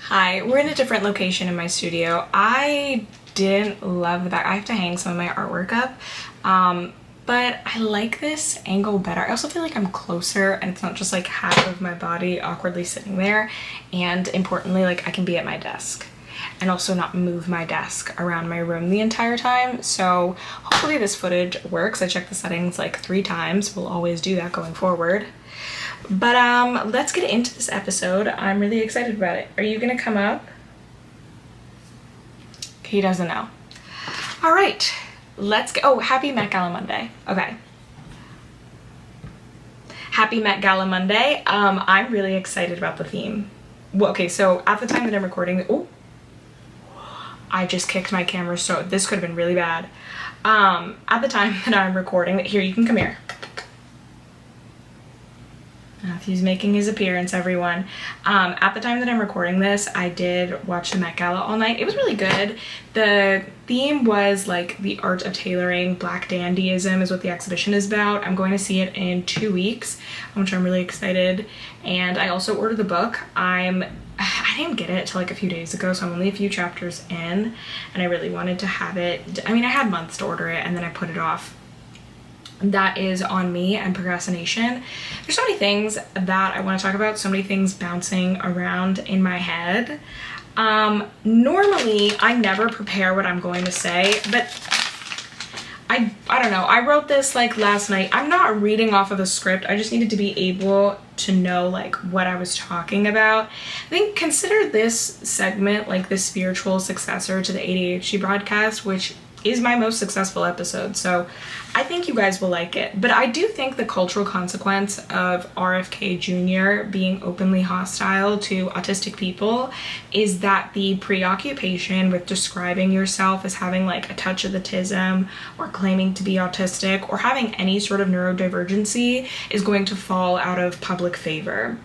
Hi, we're in a different location in my studio. I didn't love the back. I have to hang some of my artwork up, but I like this angle better. I also feel like I'm closer and it's not just like half of my body awkwardly sitting there. And importantly, like I can be at my desk and also not move my desk around my room the entire time. So hopefully this footage works. I checked the settings like 3 times. We'll always do that going forward. But let's get into this episode. I'm really excited about it. Are you gonna come up? He doesn't know. All right, let's go. Oh, happy Met Gala Monday. Okay. Happy Met Gala Monday. I'm really excited about the theme. Well, okay, so at the time that I'm recording, oh, I just kicked my camera, so this could have been really bad. At the time that I'm recording, here, you can come here. Matthew's making his appearance, everyone. At the time that I'm recording this, I did watch the Met Gala all night. It was really good. The theme was like the art of tailoring. Black dandyism is what the exhibition is about. I'm going to see it in 2 weeks, which I'm really excited. And I also ordered the book. I didn't get it till like a few days ago, so I'm only a few chapters in, and I really wanted to have it. I mean, I had months to order it and then I put it off. That is on me and procrastination. There's so many things that I want to talk about, so many things bouncing around in my head. Normally I never prepare what I'm going to say, but I don't know. I wrote this like last night. I'm not reading off of a script. I just needed to be able to know like what I was talking about. I think consider this segment like the spiritual successor to the ADHD broadcast, which is my most successful episode, so I think you guys will like it. But I do think the cultural consequence of RFK Jr. being openly hostile to autistic people is that the preoccupation with describing yourself as having like a touch of autism or claiming to be autistic or having any sort of neurodivergency is going to fall out of public favor.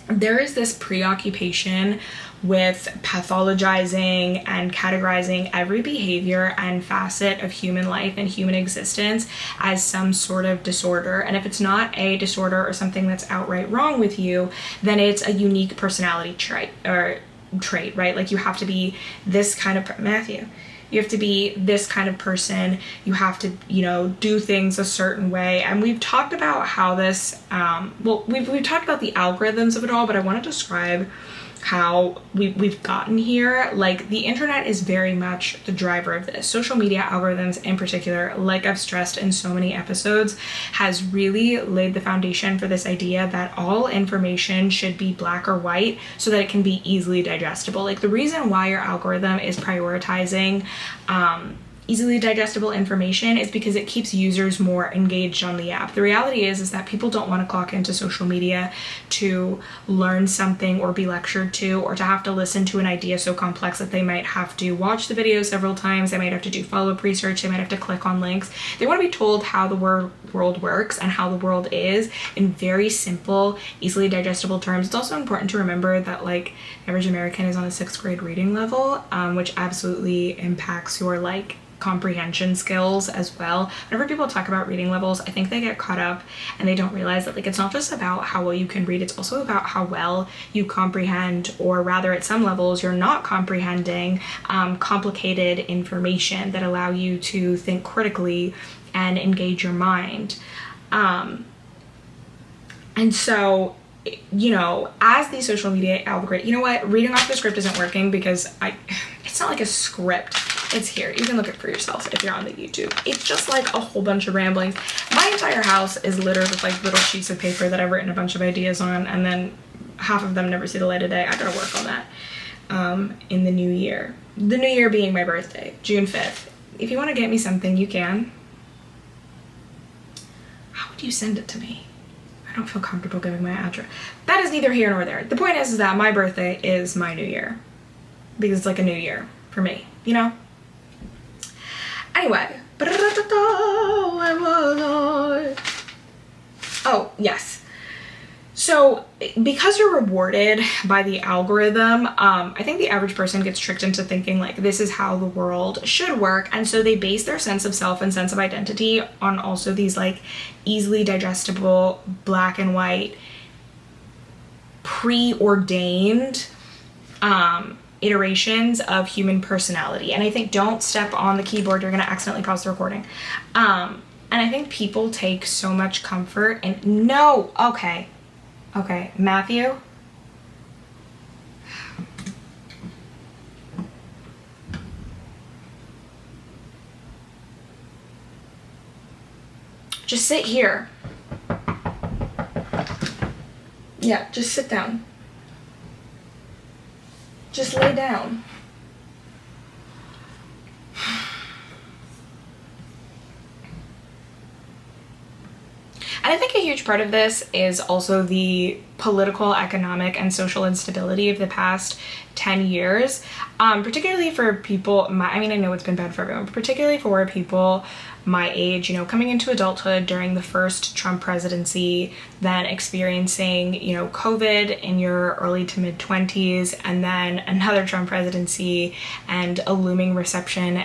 There is this preoccupation with pathologizing and categorizing every behavior and facet of human life and human existence as some sort of disorder. And if it's not a disorder or something that's outright wrong with you, then it's a unique personality trait, right? Like you have to be this kind of Matthew. You have to be this kind of person. You have to, do things a certain way. And we've talked about how this, we've talked about the algorithms of it all, but I want to describe how we've gotten here. Like the internet is very much the driver of this. Social media algorithms in particular, like I've stressed in so many episodes, has really laid the foundation for this idea that all information should be black or white so that it can be easily digestible. Like the reason why your algorithm is prioritizing easily digestible information is because it keeps users more engaged on the app. The reality is that people don't want to clock into social media to learn something or be lectured to, or to have to listen to an idea so complex that they might have to watch the video several times, they might have to do follow-up research, they might have to click on links. They want to be told how the world works and how the world is in very simple, easily digestible terms. It's also important to remember that like average American is on a 6th grade reading level, which absolutely impacts your like comprehension skills as well. Whenever people talk about reading levels, I think they get caught up and they don't realize that like it's not just about how well you can read, it's also about how well you comprehend, or rather at some levels you're not comprehending complicated information that allow you to think critically and engage your mind. And so as the social media algorithm, reading off the script isn't working because it's not like a script. It's here. You can look it for yourself if you're on the YouTube. It's just like a whole bunch of ramblings. My entire house is littered with like little sheets of paper that I've written a bunch of ideas on, and then half of them never see the light of day. I gotta work on that in the new year. The new year being my birthday, June 5th. If you want to get me something, you can. How would you send it to me? I don't feel comfortable giving my address. That is neither here nor there. The point is that my birthday is my new year, because it's like a new year for me, Anyway, oh yes. So because you're rewarded by the algorithm, I think the average person gets tricked into thinking like this is how the world should work. And so they base their sense of self and sense of identity on also these like easily digestible, black and white, preordained iterations of human personality. And I think, don't step on the keyboard, you're going to accidentally pause the recording. And I think people take so much comfort in, no, okay, Matthew. Just sit here. Yeah, just sit down. Just lay down. And I think a huge part of this is also the political, economic, and social instability of the past 10 years, particularly for people, I know it's been bad for everyone, but particularly for people my age, coming into adulthood during the first Trump presidency, then experiencing, COVID in your early to mid 20s, and then another Trump presidency and a looming recession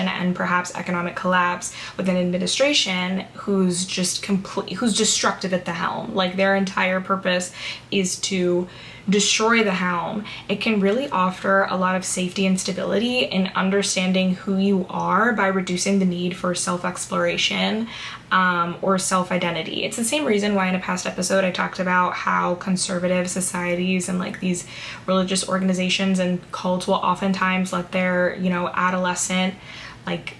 and perhaps economic collapse with an administration who's destructive at the helm. Like, their entire purpose is to destroy the helm. It can really offer a lot of safety and stability in understanding who you are by reducing the need for self-exploration or self-identity. It's the same reason why in a past episode I talked about how conservative societies and like these religious organizations and cults will oftentimes let their, adolescent, like,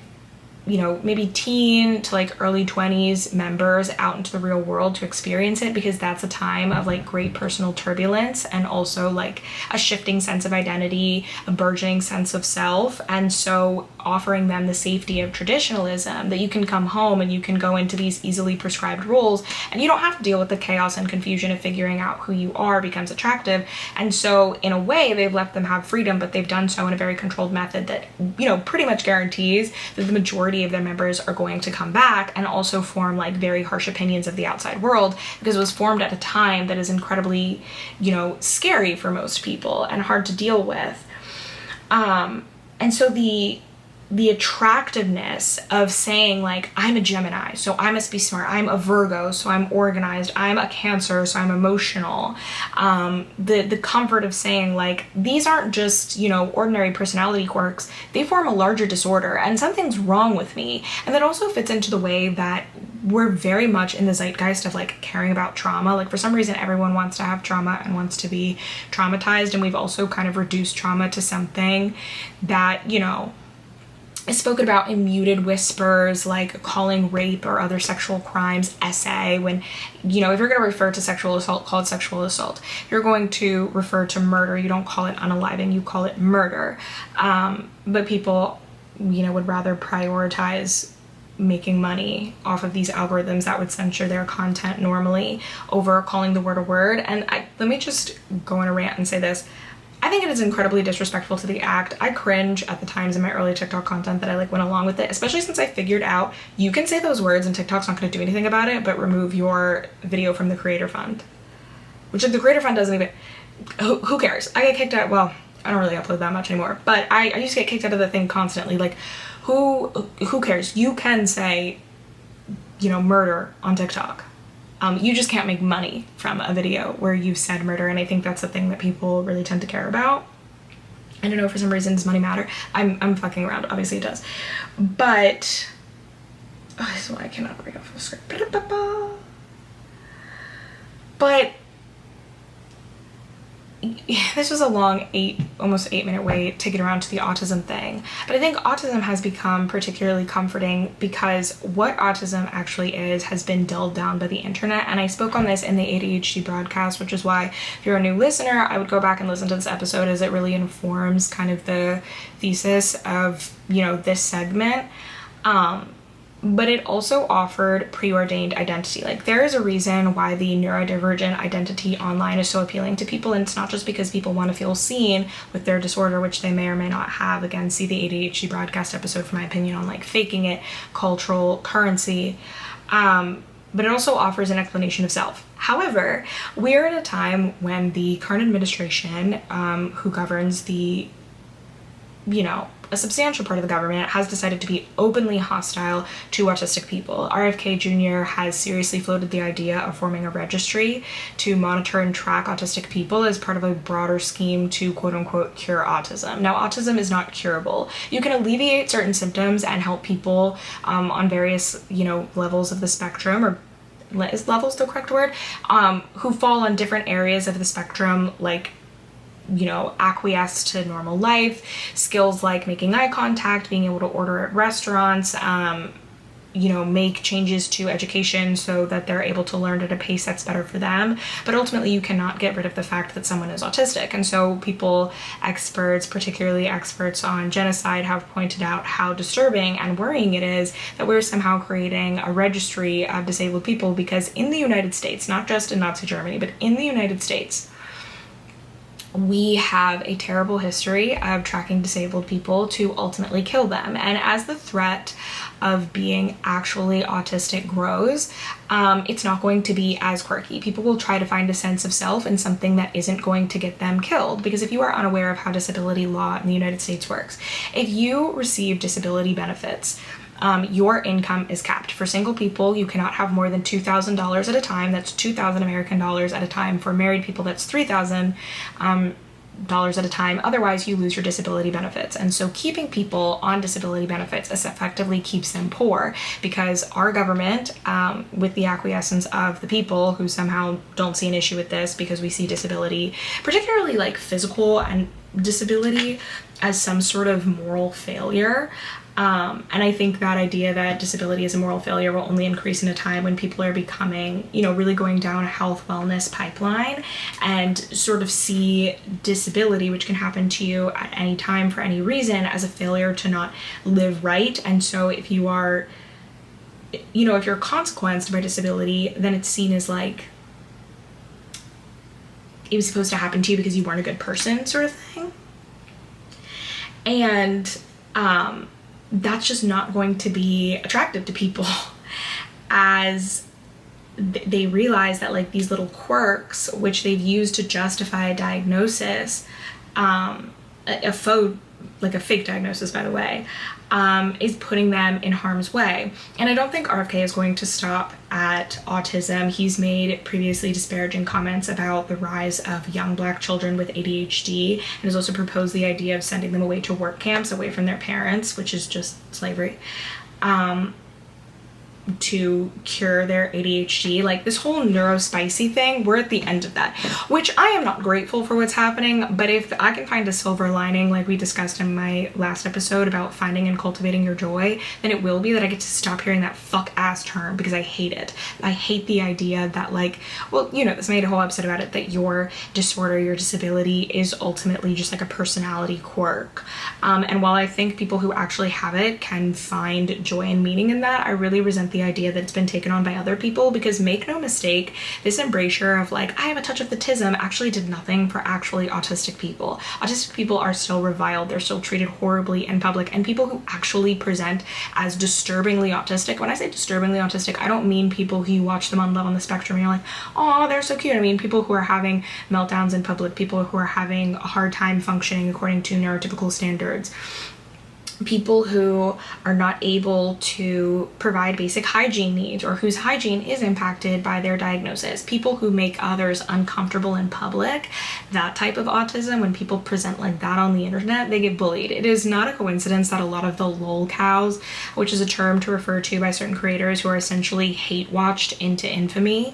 maybe teen to like early 20s members out into the real world to experience it, because that's a time of like great personal turbulence and also like a shifting sense of identity, a burgeoning sense of self. And so offering them the safety of traditionalism, that you can come home and you can go into these easily prescribed roles and you don't have to deal with the chaos and confusion of figuring out who you are, becomes attractive. And so in a way they've let them have freedom, but they've done so in a very controlled method that, pretty much guarantees that the majority of their members are going to come back and also form like very harsh opinions of the outside world, because it was formed at a time that is incredibly, scary for most people and hard to deal with. And so the attractiveness of saying like, I'm a Gemini, so I must be smart. I'm a Virgo, so I'm organized. I'm a Cancer, so I'm emotional. The comfort of saying like, these aren't just, ordinary personality quirks. They form a larger disorder and something's wrong with me. And that also fits into the way that we're very much in the zeitgeist of like caring about trauma. Like, for some reason, everyone wants to have trauma and wants to be traumatized. And we've also kind of reduced trauma to something that, is spoken about in muted whispers, like calling rape or other sexual crimes essay, when, if you're going to refer to sexual assault, call it sexual assault. If you're going to refer to murder, you don't call it unaliving, you call it murder. But people, would rather prioritize making money off of these algorithms that would censor their content normally over calling the word a word. And let me just go on a rant and say this. I think it is incredibly disrespectful to the act. I cringe at the times in my early TikTok content that I went along with it, especially since I figured out you can say those words and TikTok's not going to do anything about it, but remove your video from the creator fund. Which the creator fund doesn't even, who cares? I get kicked out, well, I don't really upload that much anymore, but I used to get kicked out of the thing constantly. Like, who cares? You can say, murder on TikTok. You just can't make money from a video where you've said murder, and I think that's the thing that people really tend to care about. I don't know, for some reason, does money matter? I'm fucking around, obviously it does. But, this is why I cannot read off the script. But, this was a long almost 8 minute wait to get around to the autism thing. But I think autism has become particularly comforting because what autism actually is has been dulled down by the internet. And I spoke on this in the ADHD broadcast, which is why if you're a new listener, I would go back and listen to this episode, as it really informs kind of the thesis of, this segment. But it also offered preordained identity. Like, there is a reason why the neurodivergent identity online is so appealing to people, and it's not just because people want to feel seen with their disorder, which they may or may not have. Again, see the ADHD broadcast episode for my opinion on like faking it, cultural currency. But it also offers an explanation of self. However, we're at a time when the current administration, who governs the a substantial part of the government has decided to be openly hostile to autistic people. RFK Jr. has seriously floated the idea of forming a registry to monitor and track autistic people as part of a broader scheme to quote-unquote cure autism. Now, autism is not curable. You can alleviate certain symptoms and help people on various, levels of the spectrum, or is levels the correct word, who fall on different areas of the spectrum, like acquiesce to normal life, skills like making eye contact, being able to order at restaurants, make changes to education so that they're able to learn at a pace that's better for them. But ultimately, you cannot get rid of the fact that someone is autistic. And so experts, particularly experts on genocide, have pointed out how disturbing and worrying it is that we're somehow creating a registry of disabled people, because in the United States, not just in Nazi Germany, but in the United States, we have a terrible history of tracking disabled people to ultimately kill them. And as the threat of being actually autistic grows, it's not going to be as quirky. People will try to find a sense of self in something that isn't going to get them killed. Because if you are unaware of how disability law in the United States works, if you receive disability benefits, your income is capped. For single people, you cannot have more than $2,000 at a time. That's 2,000 American dollars at a time. For married people, that's 3,000 dollars at a time. Otherwise, you lose your disability benefits. And so keeping people on disability benefits effectively keeps them poor, because our government, with the acquiescence of the people who somehow don't see an issue with this, because we see disability, particularly like physical and disability, as some sort of moral failure. And I think that idea that disability is a moral failure will only increase in a time when people are becoming, really going down a health wellness pipeline and sort of see disability, which can happen to you at any time for any reason, as a failure to not live right. And so if you are, if you're consequenced by disability, then it's seen as like it was supposed to happen to you because you weren't a good person, sort of thing. And, that's just not going to be attractive to people, as they realize that like these little quirks, which they've used to justify a diagnosis, a fake diagnosis, by the way, is putting them in harm's way. And I don't think RFK is going to stop at autism. He's made previously disparaging comments about the rise of young Black children with ADHD, and has also proposed the idea of sending them away to work camps away from their parents, which is just slavery, to cure their ADHD. Like this whole Nuerospicy thing, we're at the end of that, which I am not grateful for what's happening, but if I can find a silver lining, like we discussed in my last episode about finding and cultivating your joy, then it will be that I get to stop hearing that fuck ass term, because I hate it. I hate the idea that this made a whole episode about it, that your disorder, your disability is ultimately just like a personality quirk. And while I think people who actually have it can find joy and meaning in that, I really resent the idea that it's been taken on by other people, because make no mistake, this embrasure of like, I have a touch of the tism, actually did nothing for actually autistic people. Autistic people are still reviled, they're still treated horribly in public, and people who actually present as disturbingly autistic, when I say disturbingly autistic, I don't mean people who you watch them on Love on the Spectrum and you're like, oh, they're so cute. I mean people who are having meltdowns in public, people who are having a hard time functioning according to neurotypical standards, people who are not able to provide basic hygiene needs, or whose hygiene is impacted by their diagnosis, people who make others uncomfortable in public. That type of autism, when people present like that on the internet, they get bullied. It is not a coincidence that a lot of the lol cows, which is a term to refer to by certain creators who are essentially hate watched into infamy,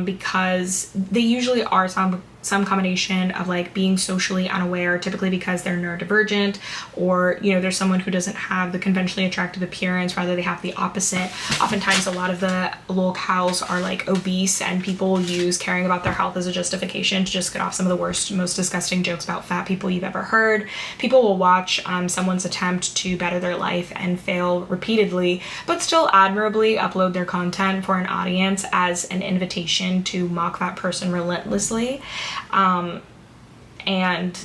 because they usually are some combination of like being socially unaware, typically because they're neurodivergent, or there's someone who doesn't have the conventionally attractive appearance, rather they have the opposite. Oftentimes a lot of the lol cows are like obese, and people use caring about their health as a justification to just get off some of the worst, most disgusting jokes about fat people you've ever heard. People will watch someone's attempt to better their life and fail repeatedly, but still admirably upload their content for an audience as an invitation to mock that person relentlessly. And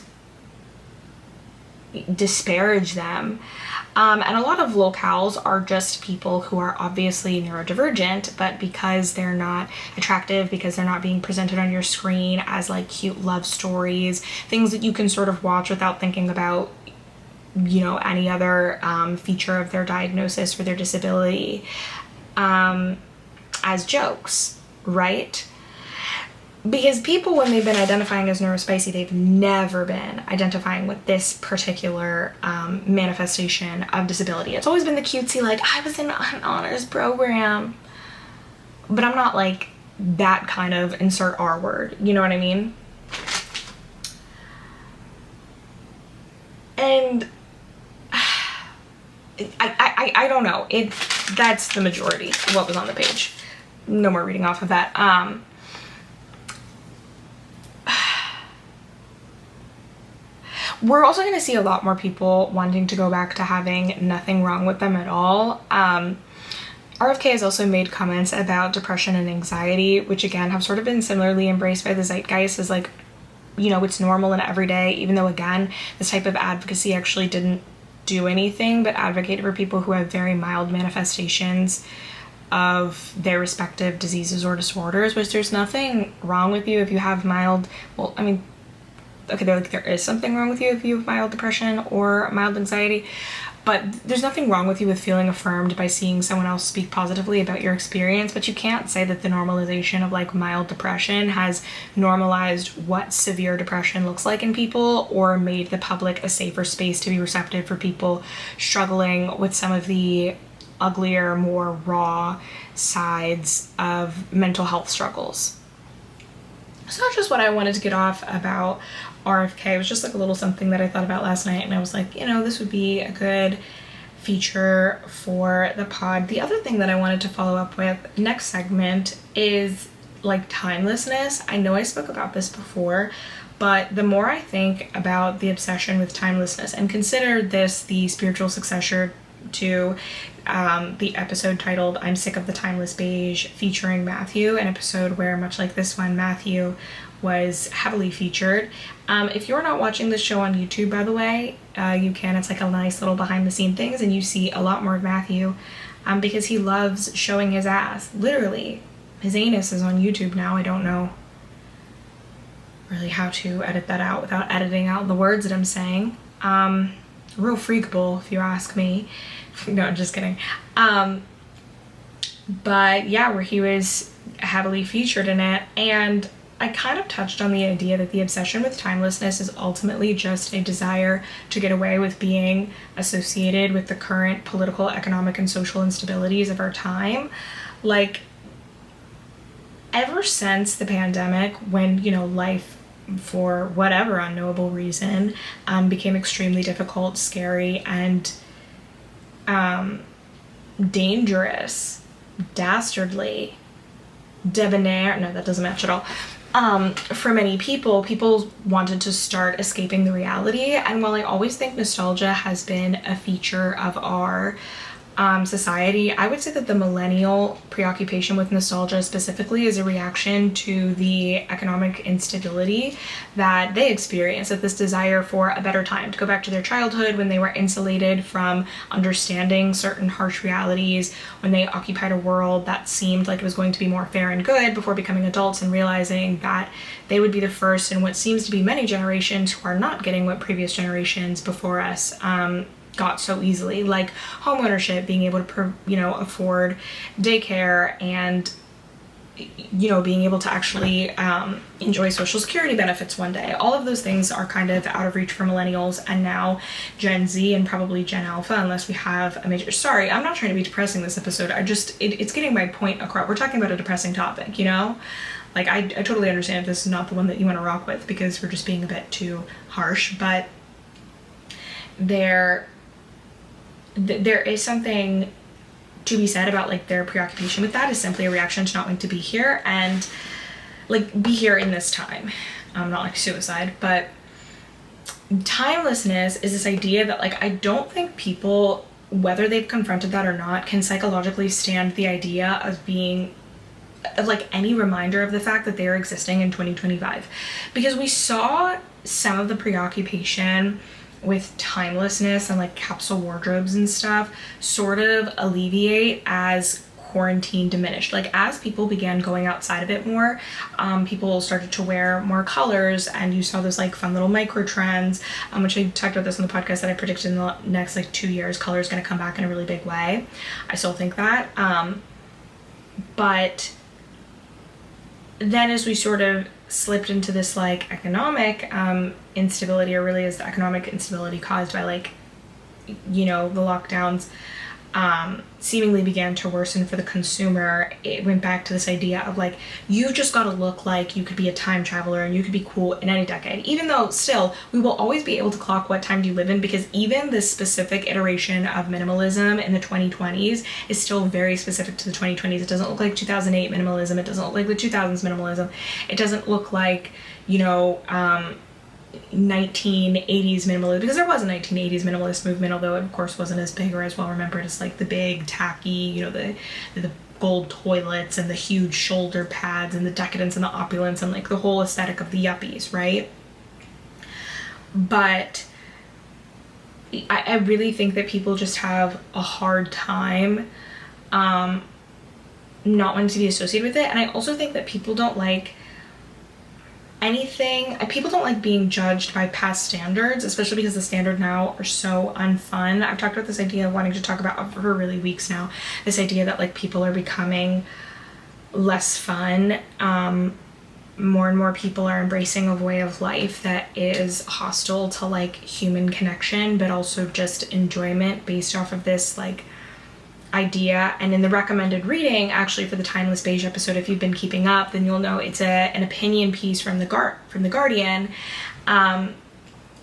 disparage them. And a lot of locales are just people who are obviously neurodivergent, but because they're not attractive, because they're not being presented on your screen as like cute love stories, things that you can sort of watch without thinking about any other feature of their diagnosis or their disability as jokes, right? Because people, when they've been identifying as neurospicy, they've never been identifying with this particular manifestation of disability. It's always been the cutesy, like, I was in an honors program, but I'm not like that kind of insert R word, you know what I mean? And I don't know. That's the majority of what was on the page. No more reading off of that. We're also going to see a lot more people wanting to go back to having nothing wrong with them at all. RFK has also made comments about depression and anxiety, which again have sort of been similarly embraced by the zeitgeist as like, it's normal and everyday, even though again, this type of advocacy actually didn't do anything but advocated for people who have very mild manifestations of their respective diseases or disorders, which there's nothing wrong with you if you have mild, well, I mean, okay, there is something wrong with you if you have mild depression or mild anxiety, but there's nothing wrong with you with feeling affirmed by seeing someone else speak positively about your experience. But you can't say that the normalization of like mild depression has normalized what severe depression looks like in people, or made the public a safer space to be receptive for people struggling with some of the uglier, more raw sides of mental health struggles. So that's just what I wanted to get off about RFK. It was just like a little something that I thought about last night, and I was like, this would be a good feature for the pod. The other thing that I wanted to follow up with next segment is like timelessness. I know I spoke about this before, but the more I think about the obsession with timelessness, and consider this the spiritual successor to the episode titled I'm Sick of the Timeless Beige, featuring Matthew, an episode where, much like this one, Matthew was heavily featured. If you're not watching this show on YouTube, by the way, you can. It's like a nice little behind the scene things, and you see a lot more of Matthew because he loves showing his ass. Literally, his anus is on YouTube now. I don't know really how to edit that out without editing out the words that I'm saying. Real freakable, if you ask me. No, I'm just kidding. But yeah, where he was heavily featured in it, and I kind of touched on the idea that the obsession with timelessness is ultimately just a desire to get away with being associated with the current political, economic, and social instabilities of our time. Like, ever since the pandemic, when, life, for whatever unknowable reason, became extremely difficult, scary, and dangerous, dastardly, debonair, no, that doesn't match at all. For many people wanted to start escaping the reality. And while I always think nostalgia has been a feature of our society, I would say that the millennial preoccupation with nostalgia specifically is a reaction to the economic instability that they experience, that this desire for a better time, to go back to their childhood when they were insulated from understanding certain harsh realities, when they occupied a world that seemed like it was going to be more fair and good before becoming adults and realizing that they would be the first in what seems to be many generations who are not getting what previous generations before us got so easily, like homeownership, being able to afford daycare, and being able to actually enjoy social security benefits one day. All of those things are kind of out of reach for millennials, and now Gen Z and probably Gen Alpha, unless we have a major, sorry, I'm not trying to be depressing this episode, it's getting my point across. We're talking about a depressing topic, like I totally understand if this is not the one that you want to rock with, because we're just being a bit too harsh, but there is something to be said about like their preoccupation with that is simply a reaction to not wanting to be here, and like be here in this time. Not like suicide, but timelessness is this idea that like I don't think people, whether they've confronted that or not, can psychologically stand the idea of being like any reminder of the fact that they are existing in 2025, because we saw some of the preoccupation with timelessness and like capsule wardrobes and stuff sort of alleviate as quarantine diminished. Like as people began going outside a bit more, people started to wear more colors, and you saw those like fun little micro trends, which I talked about this on the podcast, that I predicted in the next like 2 years, color is going to come back in a really big way. I still think that. But then as we sort of slipped into this like economic instability, or really is the economic instability caused by like, you know, the lockdowns, seemingly began to worsen for the consumer, it went back to this idea of like, you've just got to look like you could be a time traveler and you could be cool in any decade, even though still we will always be able to clock what time do you live in, because even this specific iteration of minimalism in the 2020s is still very specific to the 2020s. It doesn't look like 2008 minimalism. It doesn't look like the 2000s minimalism. It doesn't look like, you know, 1980s minimalism, because there was a 1980s minimalist movement, although it of course wasn't as big or as well remembered as like the big tacky, you know, the gold toilets and the huge shoulder pads and the decadence and the opulence and like the whole aesthetic of the yuppies, right? But I really think that people just have a hard time not wanting to be associated with it. And I also think that people don't like people don't like being judged by past standards, especially because the standard now are so unfun. I've talked about this idea of wanting to talk about for really weeks now, this idea that like people are becoming less fun. More and more people are embracing a way of life that is hostile to like human connection, but also just enjoyment based off of this like idea. And in the recommended reading, actually, for the Timeless Beige episode, if you've been keeping up, then you'll know it's an opinion piece from the Guardian, and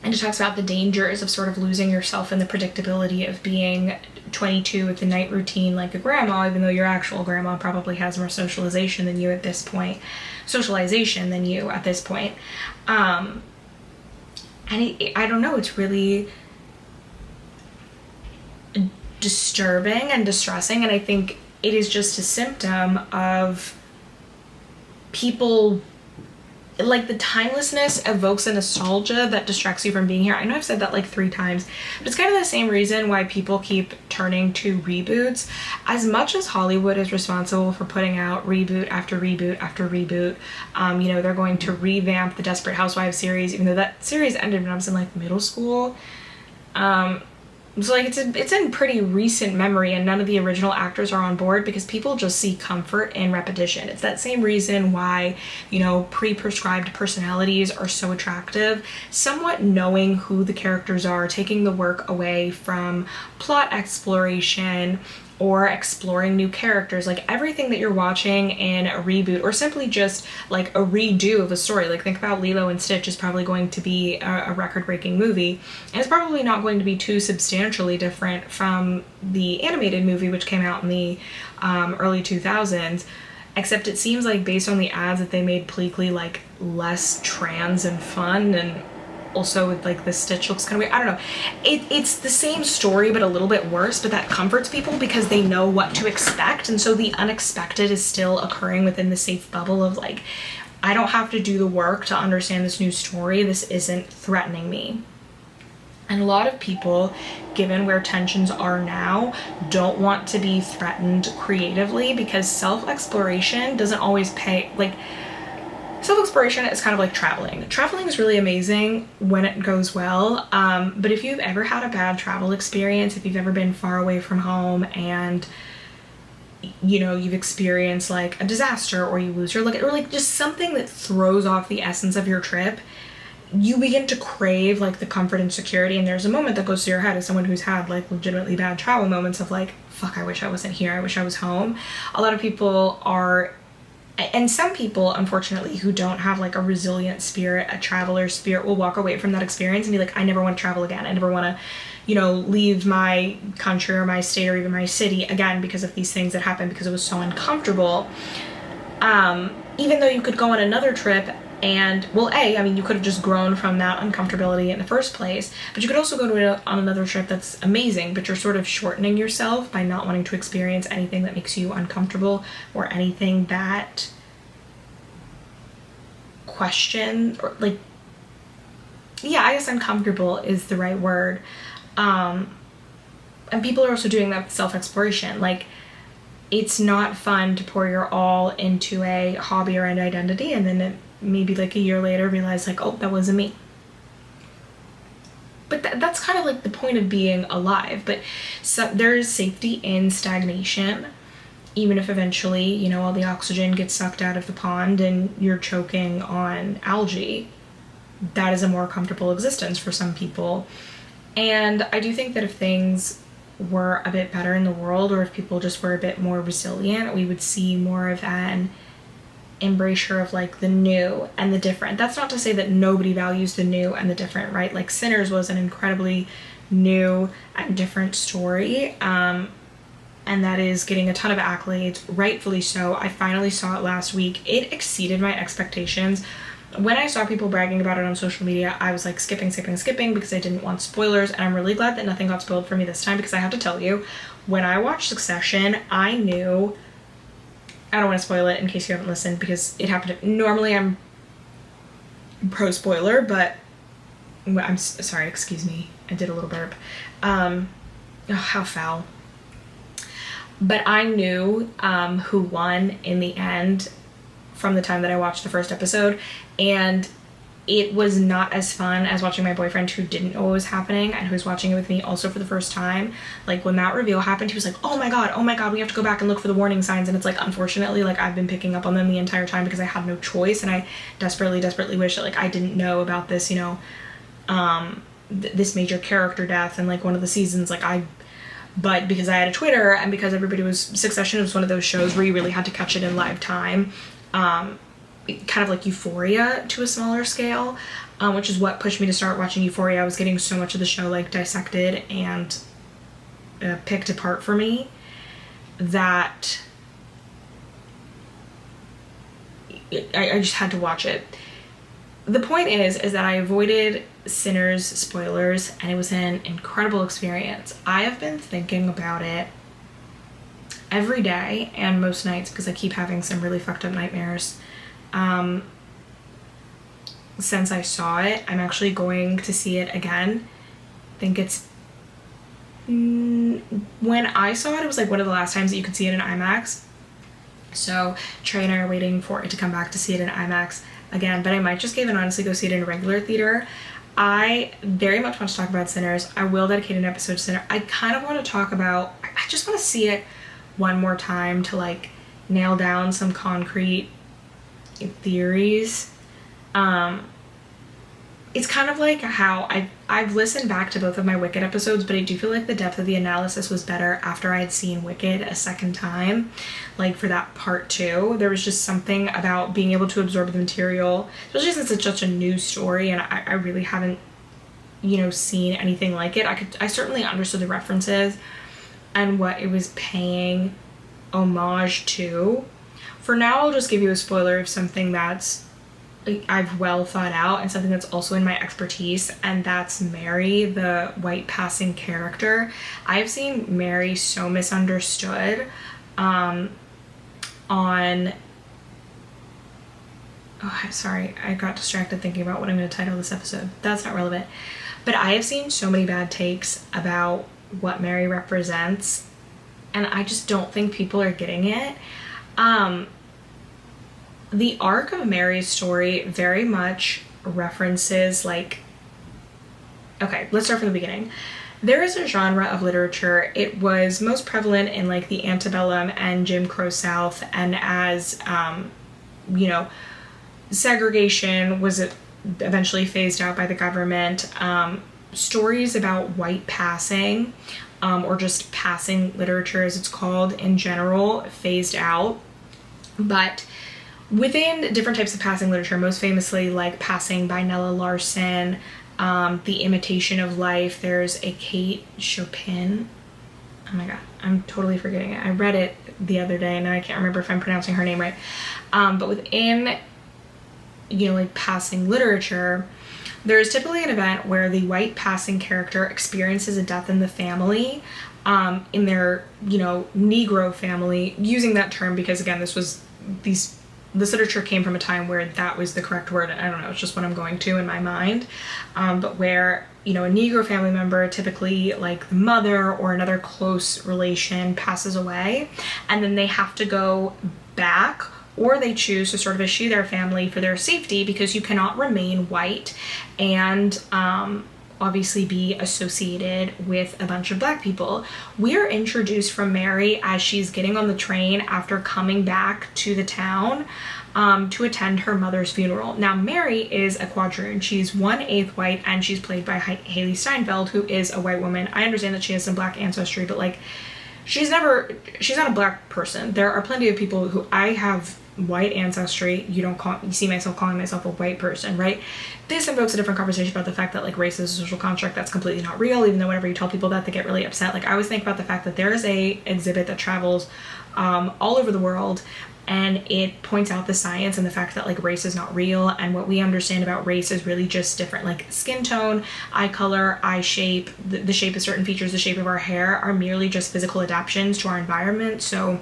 it talks about the dangers of sort of losing yourself in the predictability of being 22 with the night routine like a grandma, even though your actual grandma probably has more socialization than you at this point. And I don't know, it's really disturbing and distressing, and I think it is just a symptom of people, like the timelessness evokes a nostalgia that distracts you from being here. I know I've said that like 3 times, but it's kind of the same reason why people keep turning to reboots. As much as Hollywood is responsible for putting out reboot after reboot after reboot, you know, they're going to revamp the Desperate Housewives series, even though that series ended when I was in like middle school. So like it's in pretty recent memory, and none of the original actors are on board because people just see comfort in repetition. It's that same reason why, you know, pre-prescribed personalities are so attractive. Somewhat knowing who the characters are, taking the work away from plot exploration or exploring new characters, like everything that you're watching in a reboot or simply just like a redo of a story. Like think about Lilo and Stitch is probably going to be a record-breaking movie, and it's probably not going to be too substantially different from the animated movie which came out in the early 2000s, except it seems like based on the ads that they made Pleakley like less trans and fun, and also with like the Stitch looks kind of weird. I don't know. It's the same story but a little bit worse, but that comforts people because they know what to expect, and so the unexpected is still occurring within the safe bubble of like, I don't have to do the work to understand this new story. This isn't threatening me. And a lot of people, given where tensions are now, don't want to be threatened creatively because self-exploration doesn't always pay. Like, self-exploration is kind of like traveling. Traveling is really amazing when it goes well, but if you've ever had a bad travel experience, if you've ever been far away from home and, you know, you've experienced like a disaster or you lose your luggage or like just something that throws off the essence of your trip, you begin to crave like the comfort and security, and there's a moment that goes through your head as someone who's had like legitimately bad travel moments of like, fuck, I wish I wasn't here, I wish I was home. A lot of people are, and some people, unfortunately, who don't have like a resilient spirit, a traveler spirit, will walk away from that experience and be like, I never want to travel again. I never want to, you know, leave my country or my state or even my city again because of these things that happened because it was so uncomfortable. Even though you could go on another trip and, well, I mean, you could have just grown from that uncomfortability in the first place, but you could also go on another trip that's amazing, but you're sort of shortening yourself by not wanting to experience anything that makes you uncomfortable or anything that question or like, yeah, I guess uncomfortable is the right word. And people are also doing that with self-exploration. Like, it's not fun to pour your all into a hobby or an identity and then maybe like a year later realize like, oh, that wasn't me. But that's kind of like the point of being alive. But so there is safety in stagnation, even if eventually, you know, all the oxygen gets sucked out of the pond and you're choking on algae. That is a more comfortable existence for some people. And I do think that if things were a bit better in the world, or if people just were a bit more resilient, we would see more of an embrasure of like the new and the different. That's not to say that nobody values the new and the different, right? Like Sinners was an incredibly new and different story, and that is getting a ton of accolades, rightfully so. I finally saw it last week. It exceeded my expectations. When I saw people bragging about it on social media, I was like skipping because I didn't want spoilers, and I'm really glad that nothing got spoiled for me this time, because I have to tell you, when I watched Succession, I knew, I don't want to spoil it in case you haven't listened, because it happened. Normally I'm pro spoiler, but I'm sorry, excuse me, I did a little burp. Oh, how foul. But I knew who won in the end from the time that I watched the first episode, and it was not as fun as watching my boyfriend, who didn't know what was happening and who was watching it with me also for the first time. Like when that reveal happened, he was like, oh my god, we have to go back and look for the warning signs. And it's like, unfortunately, like I've been picking up on them the entire time because I had no choice, and I desperately wish that like I didn't know about this, you know, this major character death in like one of the seasons. But because I had a Twitter, and because everybody was, Succession was one of those shows where you really had to catch it in live time. Kind of like Euphoria to a smaller scale, which is what pushed me to start watching Euphoria. I was getting so much of the show like dissected and picked apart for me that I just had to watch it. The point is that I avoided Sinners spoilers, and it was an incredible experience. I have been thinking about it every day and most nights because I keep having some really fucked up nightmares. Since I saw it, I'm actually going to see it again. I think it's when I saw it, it was like one of the last times that you could see it in IMAX. So Trey and I are waiting for it to come back to see it in IMAX again, but I might just give and honestly go see it in a regular theater. I very much want to talk about Sinners. I will dedicate an episode to Sinners. I kind of want to talk about, I just want to see it one more time to like nail down some concrete theories. It's kind of like how I've listened back to both of my Wicked episodes, but I do feel like the depth of the analysis was better after I had seen Wicked a second time. Like for that part 2, there was just something about being able to absorb the material, especially since it's such a new story and I really haven't, you know, seen anything like it. I certainly understood the references and what it was paying homage to. For now, I'll just give you a spoiler of something that's I've well thought out and something that's also in my expertise, and that's Mary, the white passing character. I've seen Mary so misunderstood on I'm sorry, I got distracted thinking about what I'm going to title this episode. That's not relevant. But I have seen so many bad takes about what Mary represents, and I just don't think people are getting it. The arc of Mary's story very much references like, okay, let's start from the beginning. There is a genre of literature. It was most prevalent in like the antebellum and Jim Crow South, and as you know, segregation was eventually phased out by the government. Stories about white passing, or just passing literature as it's called in general, phased out. But within different types of passing literature, most famously like Passing by Nella Larson, The Imitation of Life, there's a Kate Chopin. Oh my god, I'm totally forgetting it. I read it the other day and now I can't remember if I'm pronouncing her name right. But within, you know, like passing literature, there is typically an event where the white passing character experiences a death in the family, in their, you know, Negro family, using that term because again, these this literature came from a time where that was the correct word. I don't know, it's just what I'm going to in my mind. But where, you know, a Negro family member, typically like the mother or another close relation, passes away, and then they have to go back, or they choose to sort of eschew their family for their safety, because you cannot remain white and obviously be associated with a bunch of black people. We are introduced from Mary as she's getting on the train after coming back to the town to attend her mother's funeral. Now, Mary is a quadroon. She's 1/8 white, and she's played by Haley Steinfeld, who is a white woman. I understand that she has some black ancestry, but like, she's not a black person. There are plenty of people who, I have white ancestry, you see myself calling myself a white person, right? This invokes a different conversation about the fact that like race is a social construct that's completely not real, even though whenever you tell people that, they get really upset. Like, I always think about the fact that there is a exhibit that travels all over the world, and it points out the science and the fact that like race is not real, and what we understand about race is really just different, like skin tone, eye color, eye shape, the shape of certain features, the shape of our hair are merely just physical adaptations to our environment. So,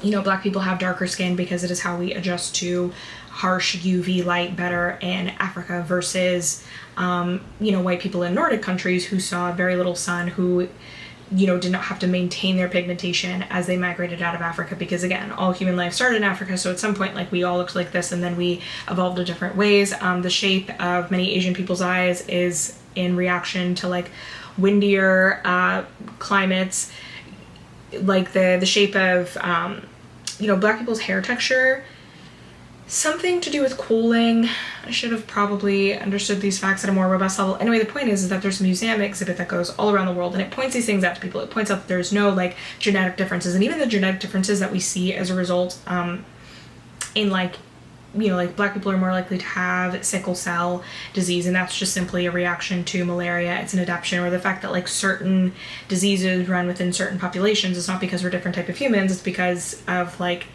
you know, black people have darker skin because it is how we adjust to harsh UV light better in Africa versus, you know, white people in Nordic countries who saw very little sun, who, you know, did not have to maintain their pigmentation as they migrated out of Africa, because again, all human life started in Africa. So at some point, like, we all looked like this, and then we evolved in different ways. The shape of many Asian people's eyes is in reaction to like windier climates. Like the shape of, you know, black people's hair texture, something to do with cooling. I should have probably understood these facts at a more robust level. Anyway, the point is that there's a museum exhibit that goes all around the world, and it points these things out to people. It points out that there's no like genetic differences, and even the genetic differences that we see as a result in like, you know, like black people are more likely to have sickle cell disease, and that's just simply a reaction to malaria. It's an adaptation, or the fact that like certain diseases run within certain populations. It's not because we're different type of humans, it's because of like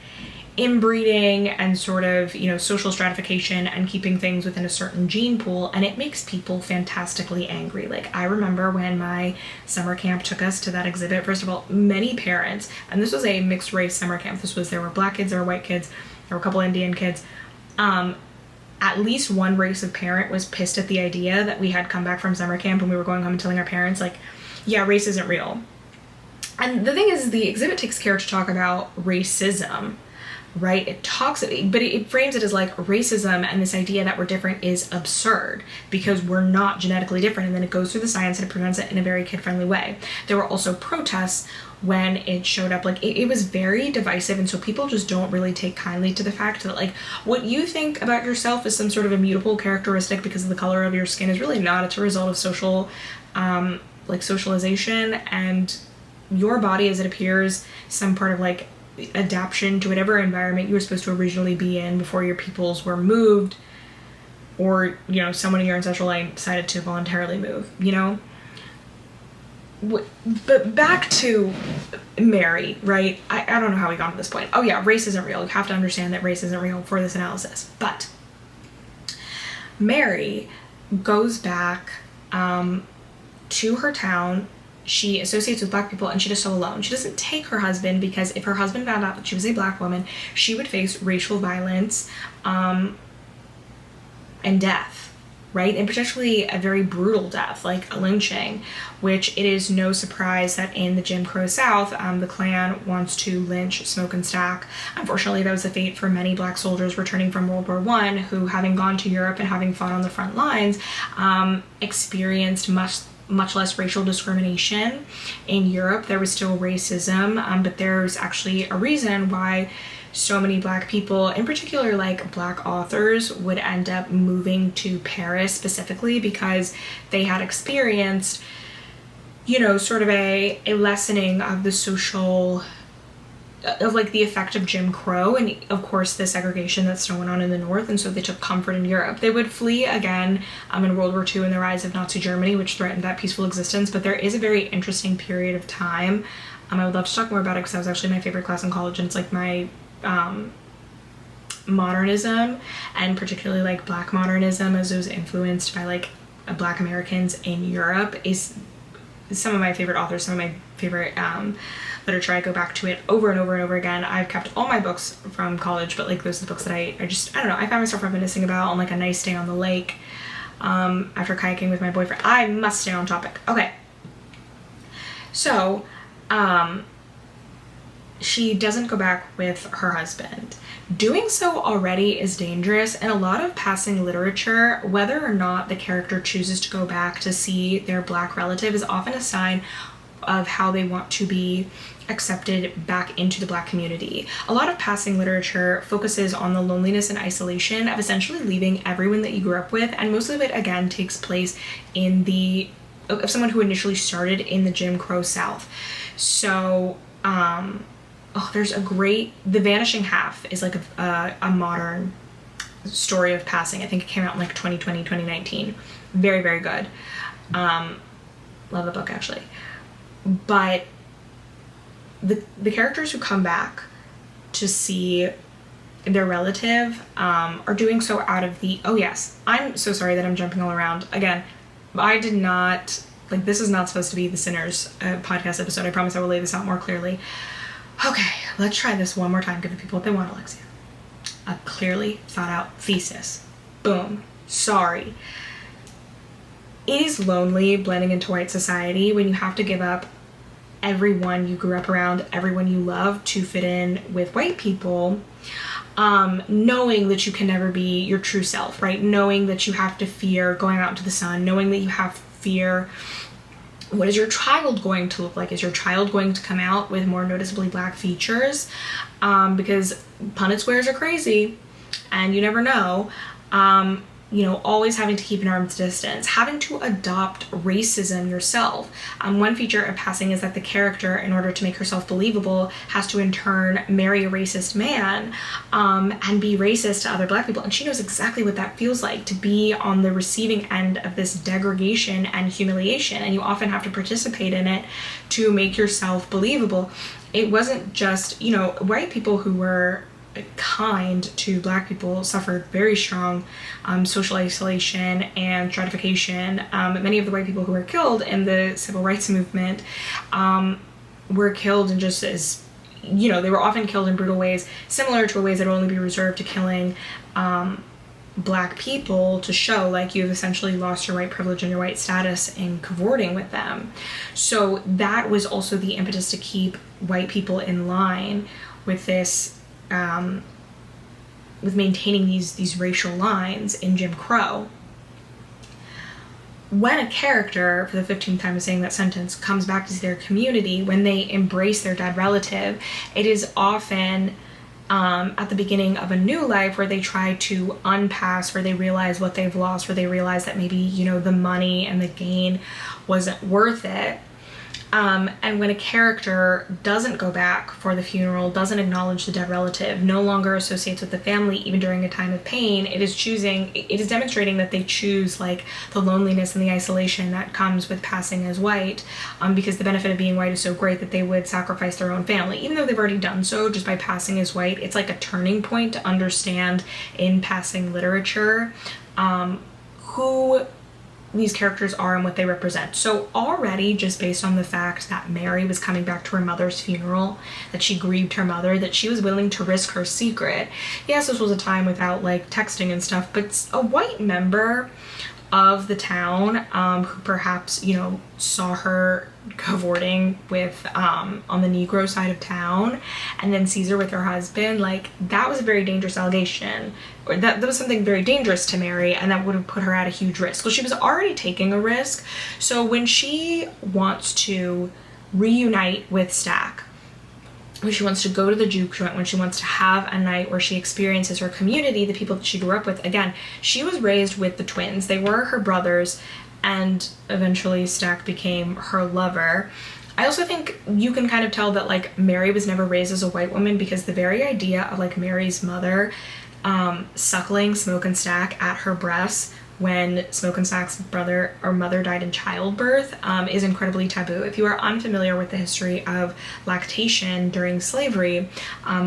inbreeding and sort of, you know, social stratification and keeping things within a certain gene pool, and it makes people fantastically angry. Like, I remember when my summer camp took us to that exhibit, first of all, many parents, and this was a mixed race summer camp. There were black kids, there were white kids, there were a couple Indian kids. At least one race of parent was pissed at the idea that we had come back from summer camp and we were going home and telling our parents like, yeah, race isn't real. And the thing is, the exhibit takes care to talk about racism, right? It talks, but it frames it as like racism, and this idea that we're different is absurd because we're not genetically different. And then it goes through the science and it presents it in a very kid-friendly way. There were also protests when it showed up. Like, it was very divisive, and so people just don't really take kindly to the fact that like what you think about yourself is some sort of immutable characteristic because of the color of your skin is really not. It's a result of social like socialization, and your body, as it appears, some part of like adaptation to whatever environment you were supposed to originally be in before your peoples were moved, or, you know, someone in your ancestral line decided to voluntarily move, you know? But back to Mary, right? I don't know how we got to this point. Oh yeah, race isn't real. You have to understand that race isn't real for this analysis. But Mary goes back to her town. She associates with black people, and she does so alone. She doesn't take her husband, because if her husband found out that she was a black woman, she would face racial violence and death, right? And potentially a very brutal death, like a lynching, which it is no surprise that in the Jim Crow South, the Klan wants to lynch, smoke, and stack. Unfortunately, that was the fate for many black soldiers returning from World War I, who, having gone to Europe and having fought on the front lines, experienced much less racial discrimination. In Europe, there was still racism, but there's actually a reason why so many black people, in particular like black authors, would end up moving to Paris specifically, because they had experienced, you know, sort of a lessening of the social, of like the effect of Jim Crow and of course the segregation that's still went on in the North, and so they took comfort in Europe. They would flee again in World War II and the rise of Nazi Germany, which threatened that peaceful existence. But there is a very interesting period of time. I would love to talk more about it because that was actually my favorite class in college, and it's like my modernism, and particularly like black modernism as it was influenced by like black Americans in Europe, is some of my favorite authors, some of my favorite literature. I go back to it over and over and over again. I've kept all my books from college, but like those are the books that I don't know, I found myself reminiscing about on like a nice day on the lake after kayaking with my boyfriend. I must stay on topic. Okay. So, she doesn't go back with her husband. Doing so already is dangerous, and a lot of passing literature, whether or not the character chooses to go back to see their Black relative, is often a sign of how they want to be accepted back into the Black community. A lot of passing literature focuses on the loneliness and isolation of essentially leaving everyone that you grew up with, and most of it, again, takes place of someone who initially started in the Jim Crow South. So, there's The Vanishing Half is like a modern story of passing. I think it came out in like 2020, 2019. Very, very good. Love the book, actually. But the characters who come back to see their relative are doing so out of oh yes, I'm so sorry that I'm jumping all around. Again, I did not, like, this is not supposed to be the Sinners podcast episode. I promise I will lay this out more clearly. Okay, let's try this one more time. Give the people what they want, Alexia. A clearly thought out thesis. Boom. Sorry. It is lonely blending into white society when you have to give up everyone you grew up around, everyone you love to fit in with white people, knowing that you can never be your true self, right? Knowing that you have to fear going out into the sun, knowing that you have fear. What is your child going to look like? Is your child going to come out with more noticeably Black features? Because Punnett squares are crazy, and you never know. Always having to keep an arm's distance, having to adopt racism yourself. One feature of passing is that the character, in order to make herself believable, has to in turn marry a racist man and be racist to other Black people. And she knows exactly what that feels like, to be on the receiving end of this degradation and humiliation. And you often have to participate in it to make yourself believable. It wasn't just, white people who were kind to Black people suffered very strong social isolation and stratification. Many of the white people who were killed in the civil rights movement were killed in just as, they were often killed in brutal ways, similar to ways that would only be reserved to killing Black people, to show like you've essentially lost your white privilege and your white status in cavorting with them. So that was also the impetus to keep white people in line with this, with maintaining these racial lines in Jim Crow. When a character, for the 15th time of saying that sentence, comes back to their community, when they embrace their dead relative, it is often at the beginning of a new life where they try to unpass, where they realize what they've lost, where they realize that maybe, the money and the gain wasn't worth it. And when a character doesn't go back for the funeral, doesn't acknowledge the dead relative, no longer associates with the family, even during a time of pain, it is demonstrating that they choose like the loneliness and the isolation that comes with passing as white, because the benefit of being white is so great that they would sacrifice their own family, even though they've already done so just by passing as white. It's like a turning point to understand in passing literature who these characters are and what they represent. So already, just based on the fact that Mary was coming back to her mother's funeral, that she grieved her mother, that she was willing to risk her secret. Yes, this was a time without like texting and stuff, but a white member of the town who perhaps, saw her cavorting with on the Negro side of town and then sees her with her husband, like that was a very dangerous allegation, or that was something very dangerous to Mary, and that would have put her at a huge risk. Well, she was already taking a risk. So when she wants to reunite with Stack, when she wants to go to the juke joint, when she wants to have a night where she experiences her community, the people that she grew up with, again, she was raised with the twins. They were her brothers, and eventually Stack became her lover. I also think you can kind of tell that like Mary was never raised as a white woman, because the very idea of like Mary's mother suckling Smoke and Stack at her breasts when Smoke and Stack's brother or mother died in childbirth is incredibly taboo. If you are unfamiliar with the history of lactation during slavery,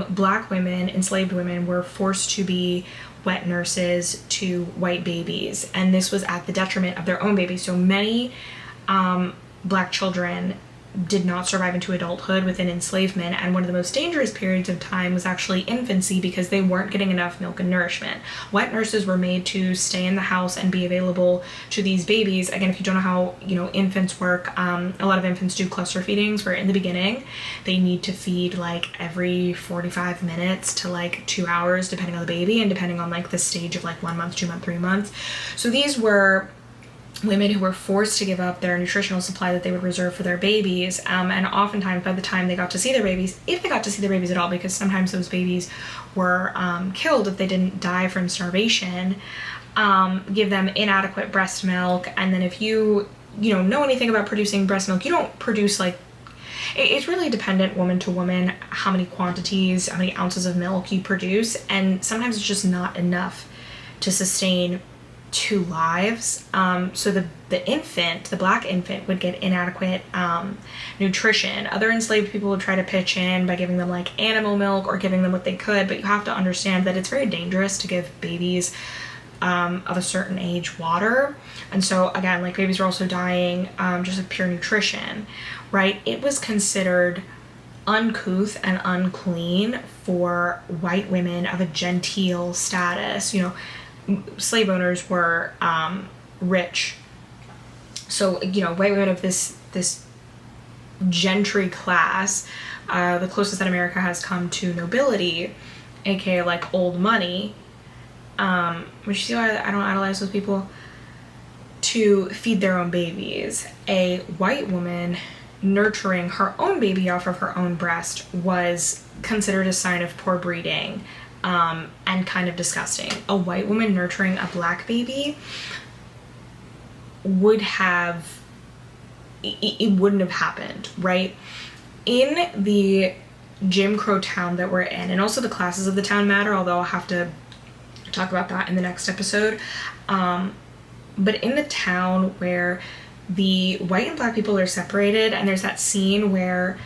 Black women, enslaved women, were forced to be wet nurses to white babies, and this was at the detriment of their own babies. So many Black children did not survive into adulthood within enslavement, and one of the most dangerous periods of time was actually infancy because they weren't getting enough milk and nourishment. Wet nurses were made to stay in the house and be available to these babies. Again, if you don't know how, you know, infants work, a lot of infants do cluster feedings where in the beginning they need to feed like every 45 minutes to like 2 hours depending on the baby and depending on like the stage of like 1 month, 2 month, 3 months. So these were women who were forced to give up their nutritional supply that they would reserve for their babies, and oftentimes by the time they got to see their babies, if they got to see their babies at all, because sometimes those babies were killed if they didn't die from starvation, give them inadequate breast milk. And then if you know anything about producing breast milk, you don't produce like, it's really dependent woman to woman how many quantities, how many ounces of milk you produce, and sometimes it's just not enough to sustain 2 lives. So the infant, the Black infant, would get inadequate nutrition. Other enslaved people would try to pitch in by giving them like animal milk or giving them what they could, but you have to understand that it's very dangerous to give babies of a certain age water. And so again, like babies are also dying just of pure nutrition, right? It was considered uncouth and unclean for white women of a genteel status. You know, slave owners were rich, so you know, white women of this gentry class, the closest that America has come to nobility, aka like old money, which you see why I don't idolize those people, to feed their own babies. A white woman nurturing her own baby off of her own breast was considered a sign of poor breeding, and kind of disgusting. A white woman nurturing a Black baby would have, it wouldn't have happened, right? In the Jim Crow town that we're in, and also the classes of the town matter, although I'll have to talk about that in the next episode, but in the town where the white and Black people are separated, and there's that scene where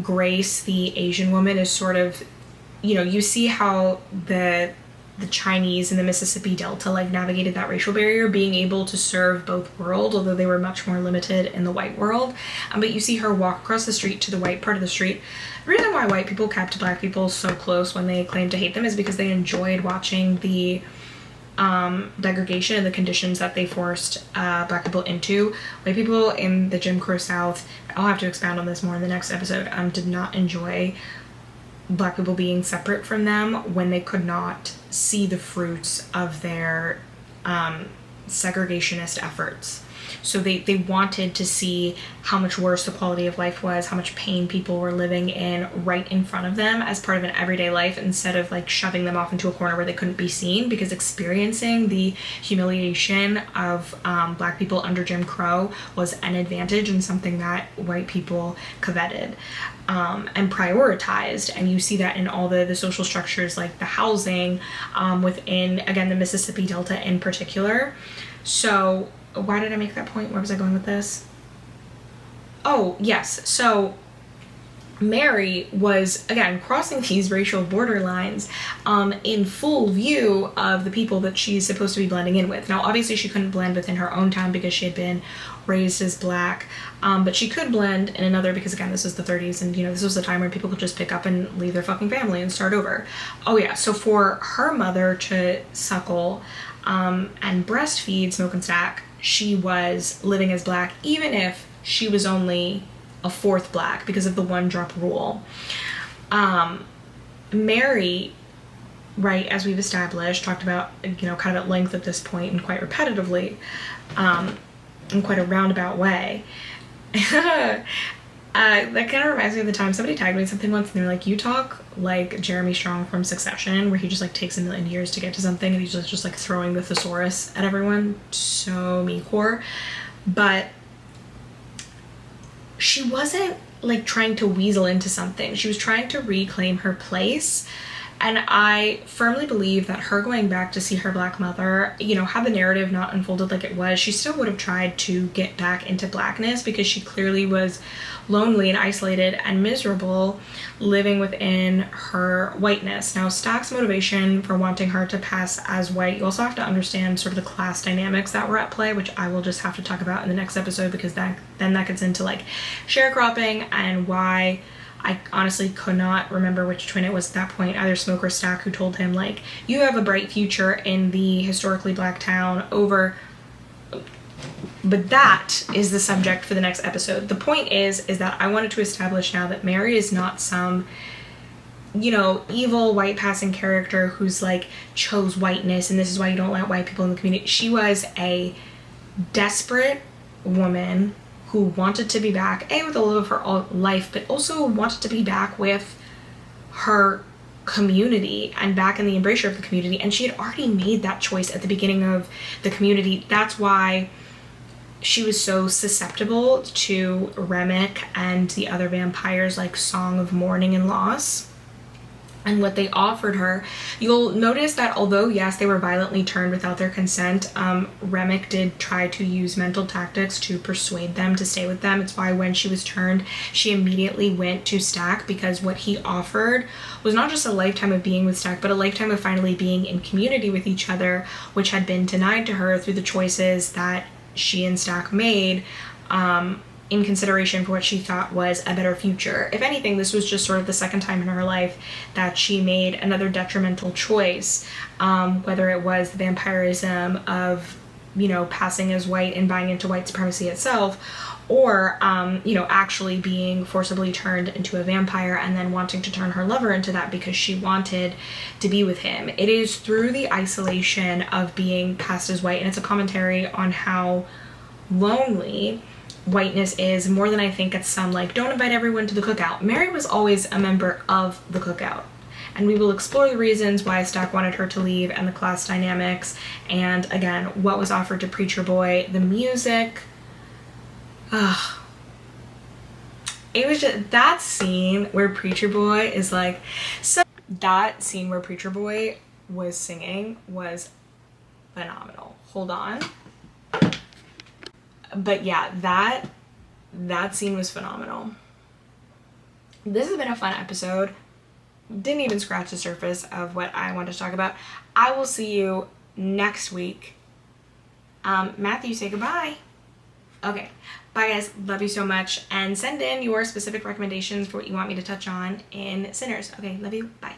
Grace, the Asian woman, is sort of, you know, you see how the Chinese in the Mississippi Delta like navigated that racial barrier, being able to serve both worlds, although they were much more limited in the white world. But you see her walk across the street to the white part of the street. The reason why white people kept Black people so close when they claimed to hate them is because they enjoyed watching the degradation and the conditions that they forced Black people into. White people in the Jim Crow South, I'll have to expound on this more in the next episode, did not enjoy Black people being separate from them when they could not see the fruits of their segregationist efforts. So they wanted to see how much worse the quality of life was, how much pain people were living in right in front of them as part of an everyday life, instead of like shoving them off into a corner where they couldn't be seen, because experiencing the humiliation of Black people under Jim Crow was an advantage and something that white people coveted and prioritized. And you see that in all the social structures, like the housing within, again, the Mississippi Delta in particular. So why did I make that point? Where was I going with this? Oh, yes. So Mary was, again, crossing these racial borderlines in full view of the people that she's supposed to be blending in with. Now, obviously, she couldn't blend within her own town because she had been raised as Black, but she could blend in another, because, again, this is the 30s, and, you know, this was the time where people could just pick up and leave their fucking family and start over. Oh, yeah. So for her mother to suckle and breastfeed Smoke and Stack, she was living as Black, even if she was only a 4th Black because of the 1-drop rule. Mary, right, as we've established, talked about, you know, kind of at length at this point and quite repetitively, in quite a roundabout way. That kind of reminds me of the time somebody tagged me something once and they were like, you talk like Jeremy Strong from Succession, where he just like takes a million years to get to something and he's just like throwing the thesaurus at everyone. So me-core. But she wasn't like trying to weasel into something. She was trying to reclaim her place And I firmly believe that her going back to see her Black mother, you know, had the narrative not unfolded like it was, she still would have tried to get back into Blackness, because she clearly was lonely and isolated and miserable living within her whiteness. Now, Stack's motivation for wanting her to pass as white, you also have to understand sort of the class dynamics that were at play, which I will just have to talk about in the next episode, because then that gets into like sharecropping and why I honestly could not remember which twin it was at that point, either Smoke or Stack, who told him like, you have a bright future in the historically Black town over. But that is the subject for the next episode. The point is that I wanted to establish now that Mary is not some, you know, evil white passing character who's like chose whiteness and this is why you don't let white people in the community. She was a desperate woman who wanted to be back, with the love of her life, but also wanted to be back with her community and back in the embrasure of the community. And she had already made that choice at the beginning of the community. That's why she was so susceptible to Remick and the other vampires, like Song of Mourning and Loss. And what they offered her, you'll notice that although yes, they were violently turned without their consent, Remick did try to use mental tactics to persuade them to stay with them. It's why when she was turned, she immediately went to Stack, because what he offered was not just a lifetime of being with Stack, but a lifetime of finally being in community with each other, which had been denied to her through the choices that she and Stack made, in consideration for what she thought was a better future. If anything, this was just sort of the second time in her life that she made another detrimental choice, whether it was the vampirism of, you know, passing as white and buying into white supremacy itself, or, you know, actually being forcibly turned into a vampire and then wanting to turn her lover into that because she wanted to be with him. It is through the isolation of being passed as white, and it's a commentary on how lonely whiteness is, more than I think it's some like, don't invite everyone to the cookout. Mary was always a member of the cookout, and we will explore the reasons why Stack wanted her to leave and the class dynamics, and again, what was offered to Preacher Boy, the music. It was just that scene where Preacher Boy is like, so that scene where Preacher Boy was singing was phenomenal. Hold on. But yeah, that scene was phenomenal. This has been a fun episode. Didn't even scratch the surface of what I wanted to talk about. I will see you next week. Matthew, say goodbye. Okay. Bye guys. Love you so much. And send in your specific recommendations for what you want me to touch on in Sinners. Okay. Love you. Bye.